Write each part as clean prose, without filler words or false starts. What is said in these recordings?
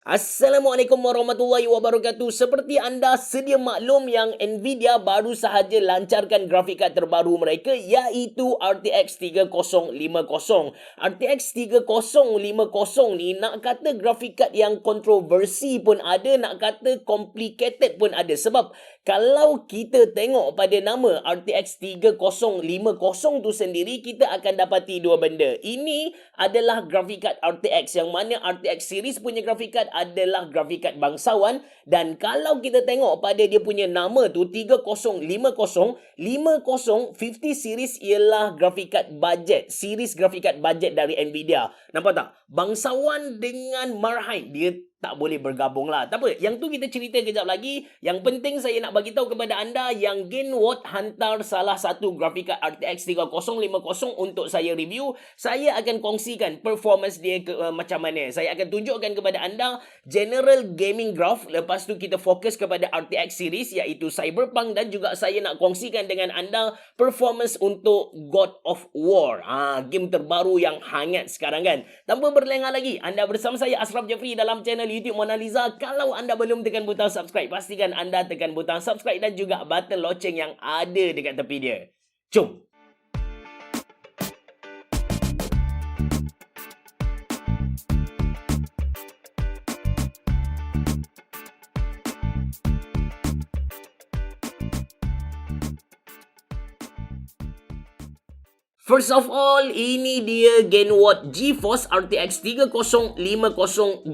Assalamualaikum warahmatullahi wabarakatuh. Seperti anda sedia maklum yang Nvidia baru sahaja lancarkan grafik kad terbaru mereka iaitu RTX 3050. RTX 3050 ni nak kata grafik kad yang kontroversi pun ada, nak kata complicated pun ada. Sebab kalau kita tengok pada nama RTX 3050 tu sendiri, kita akan dapati dua benda. Ini adalah grafik kad RTX, yang mana RTX series punya grafik kad adalah grafik kad bangsawan, dan kalau kita tengok pada dia punya nama tu 3050 series ialah grafik kad budget, series grafik kad budget dari Nvidia. Nampak tak? Bangsawan dengan Marhain dia tak boleh bergabung lah. Tak apa, yang tu kita cerita kejap lagi. Yang penting saya nak bagi tahu kepada anda yang Gainward hantar salah satu grafik kad RTX 3050 untuk saya review. Saya akan kongsikan performance dia macam mana. Saya akan tunjukkan kepada anda general gaming graph. Lepas tu kita fokus kepada RTX series iaitu Cyberpunk, dan juga saya nak kongsikan dengan anda performance untuk God of War. Game terbaru yang hangat sekarang kan. Tanpa berlengah lagi, anda bersama saya Ashraf Jeffrey dalam channel YouTube Mona Lisa. Kalau anda belum tekan butang subscribe, pastikan anda tekan butang subscribe dan juga button loceng yang ada dekat tepi dia. Jom! First of all, ini dia Gainward GeForce RTX 3050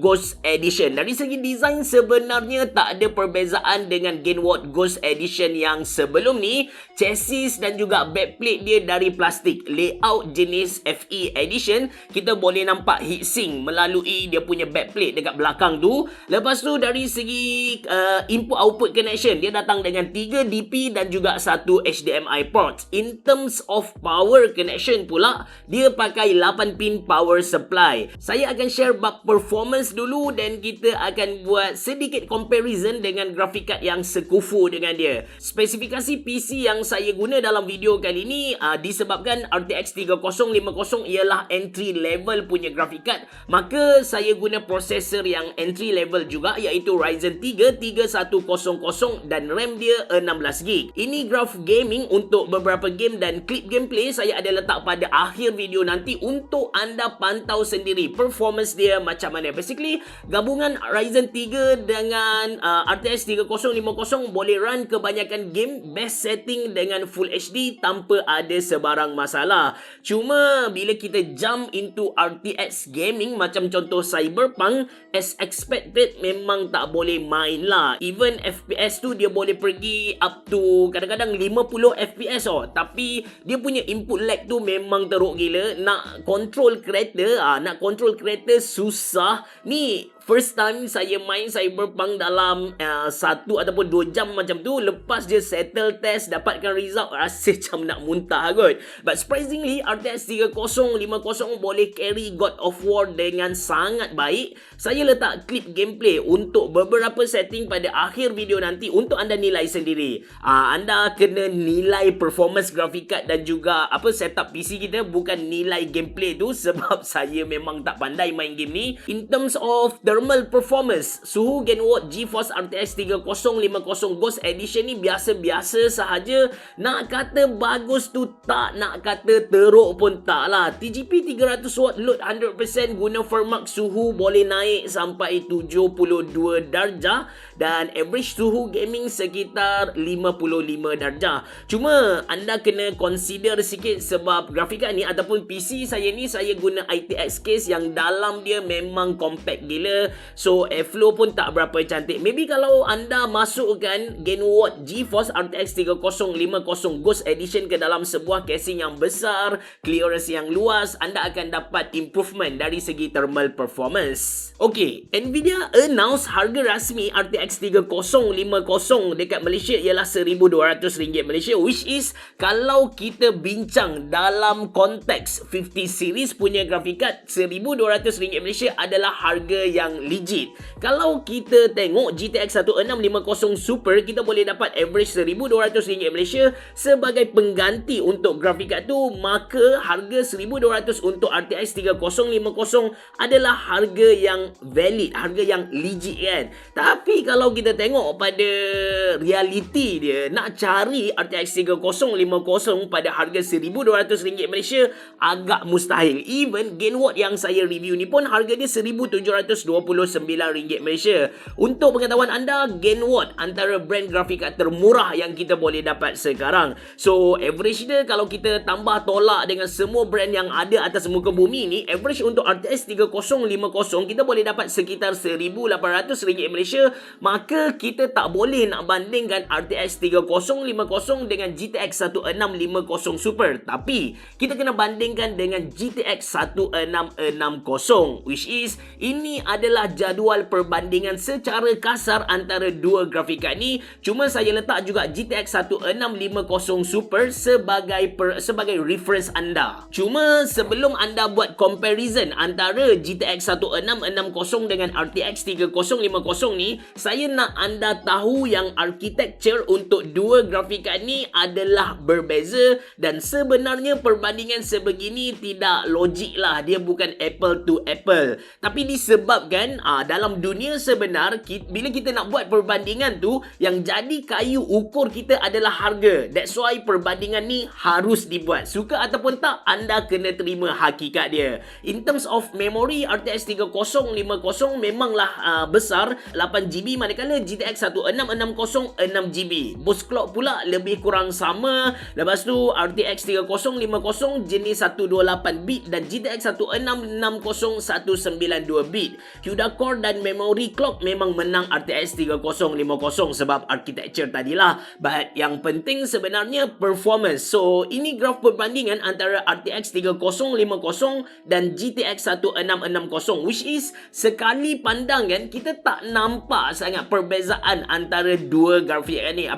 Ghost Edition. Dari segi design sebenarnya tak ada perbezaan dengan Gainward Ghost Edition yang sebelum ni. Chassis dan juga backplate dia dari plastik. Layout jenis FE Edition, kita boleh nampak heatsink melalui dia punya backplate dekat belakang tu. Lepas tu dari segi input-output connection, dia datang dengan 3 DP dan juga 1 HDMI port. In terms of power connection pula, dia pakai 8 pin power supply. Saya akan share bab performance dulu dan kita akan buat sedikit comparison dengan grafik card yang sekufu dengan dia. Spesifikasi PC yang saya guna dalam video kali ini disebabkan RTX 3050 ialah entry level punya grafik card, maka saya guna prosesor yang entry level juga iaitu Ryzen 3 3100 dan RAM dia 16GB. Ini graph gaming untuk beberapa game dan klip gameplay saya ada letak pada akhir video nanti untuk anda pantau sendiri performance dia macam mana. Basically, gabungan Ryzen 3 dengan RTX 3050 boleh run kebanyakan game best setting dengan Full HD tanpa ada sebarang masalah. Cuma bila kita jump into RTX gaming macam contoh Cyberpunk, as expected memang tak boleh main lah. Even FPS tu dia boleh pergi up to kadang-kadang 50 FPS tapi dia punya input lag tu memang teruk gila. Nak control kereta susah. Ni first time saya main Cyberpunk dalam 1 ataupun 2 jam macam tu. Lepas je settle test, dapatkan result, rasa macam nak muntah kot. But surprisingly, RTX 3050 boleh carry God of War dengan sangat baik. Saya letak klip gameplay untuk beberapa setting pada akhir video nanti untuk anda nilai sendiri. Anda kena nilai performance graphic card dan juga setup PC kita, bukan nilai gameplay tu, sebab saya memang tak pandai main game ni. In terms of thermal performance, suhu Gainward GeForce RTX 3050 Ghost Edition ni biasa-biasa sahaja. Nak kata bagus tu tak, nak kata teruk pun tak lah. TGP 300W load 100%, guna Firmax suhu boleh naik sampai 72 darjah dan average suhu gaming sekitar 55 darjah. Cuma anda kena consider sikit sebab grafik card ni ataupun PC saya ni, saya guna ITX case yang dalam dia memang compact gila. So airflow pun tak berapa cantik. Maybe kalau anda masukkan Gainward GeForce RTX 3050 Ghost Edition ke dalam sebuah casing yang besar, clearance yang luas, anda akan dapat improvement dari segi thermal performance. Okay, Nvidia announce harga rasmi RTX 3050 dekat Malaysia ialah RM1,200 Malaysia, which is kalau kita bincang dalam konteks 50 series punya grafik card, RM1,200 Malaysia adalah harga yang yang legit. Kalau kita tengok GTX 1650 Super, kita boleh dapat average RM1,200 Malaysia sebagai pengganti untuk grafik card tu, maka harga RM1,200 untuk RTX 3050 adalah harga yang valid, harga yang legit kan. Tapi kalau kita tengok pada realiti dia, nak cari RTX 3050 pada harga RM1,200 Malaysia agak mustahil. Even Gainwatt yang saya review ni pun harga dia RM1,729 Malaysia. Untuk pengetahuan anda, Gainwatt antara brand grafik card termurah yang kita boleh dapat sekarang. So average dia kalau kita tambah tolak dengan semua brand yang ada atas muka bumi ni, average untuk RTX 3050 kita boleh dapat sekitar RM1,800 Malaysia. Maka kita tak boleh nak bandingkan RTX 3050 dengan GTX 1650 Super, tapi kita kena bandingkan dengan GTX 1660, which is ini adalah jadual perbandingan secara kasar antara dua grafik card ni. Cuma saya letak juga GTX 1650 Super sebagai reference anda. Cuma sebelum anda buat comparison antara GTX 1660 dengan RTX 3050 ni, saya nak anda tahu yang architecture untuk dua grafik card ni adalah berbeza, dan sebenarnya perbandingan sebegini tidak logik lah. Dia bukan apple to apple. Tapi disebabkan dalam dunia sebenar, bila kita nak buat perbandingan tu, yang jadi kayu ukur kita adalah harga. That's why perbandingan ni harus dibuat. Suka ataupun tak, anda kena terima hakikat dia. In terms of memory, RTX 3050 memanglah besar 8GB, manakala GTX 1660 6GB. Boost clock pula lebih kurang sama. Lepas tu RTX 3050 jenis 128bit dan GTX 1660 192bit. CUDA core dan memory clock memang menang RTX 3050 sebab architecture tadilah. But yang penting sebenarnya performance. So ini graf perbandingan antara RTX 3050 dan GTX 1660, which is sekali pandang kan kita tak nampak sangat perbezaan antara dua grafik card ni.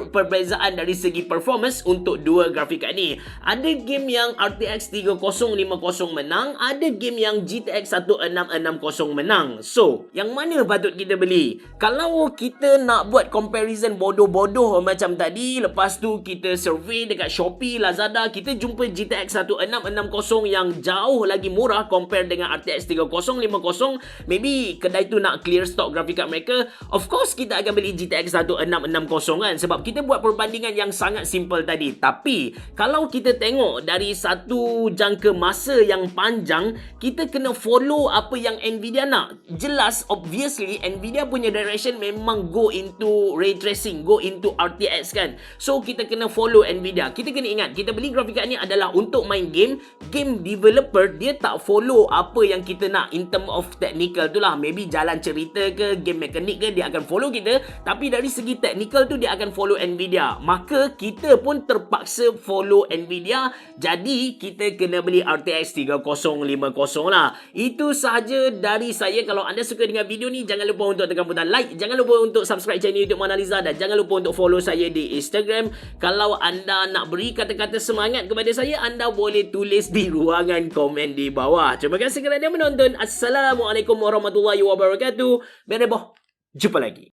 Perbezaan dari segi performance untuk dua grafik card ni. Ada game yang RTX 3050 menang, ada game yang GTX 1660 menang. So, yang mana patut kita beli? Kalau kita nak buat comparison bodoh-bodoh macam tadi, lepas tu kita survey dekat Shopee, Lazada, kita jumpa GTX 1660 yang jauh lagi murah compare dengan RTX 3050, maybe kedai tu nak clear stock grafik card mereka, of course kita akan beli GTX 1660 kan, sebab kita buat perbandingan yang sangat simple tadi. Tapi kalau kita tengok dari satu jangka masa yang panjang, kita kena follow apa yang Nvidia nak. Jelas, obviously Nvidia punya direction memang go into ray tracing, go into RTX kan. So kita kena follow Nvidia. Kita kena ingat, kita beli grafik card ni adalah untuk main game. Game developer dia tak follow apa yang kita nak in term of technical tu lah. Maybe jalan cerita ke, game mekanik ke, dia akan follow kita. Tapi dari segi technical tu dia akan follow Nvidia. Maka kita pun terpaksa follow Nvidia. Jadi kita kena beli RTX 3050 lah. Itu sahaja dari saya. Kalau anda suka dengan video ni, jangan lupa untuk tekan butang like, jangan lupa untuk subscribe channel YouTube Mona Lisa, dan jangan lupa untuk follow saya di Instagram. Kalau anda nak beri kata-kata semangat kepada saya, anda boleh tulis di ruangan komen di bawah. Terima kasih kerana menonton. Assalamualaikum warahmatullahi wabarakatuh. Bereboh. Jumpa lagi.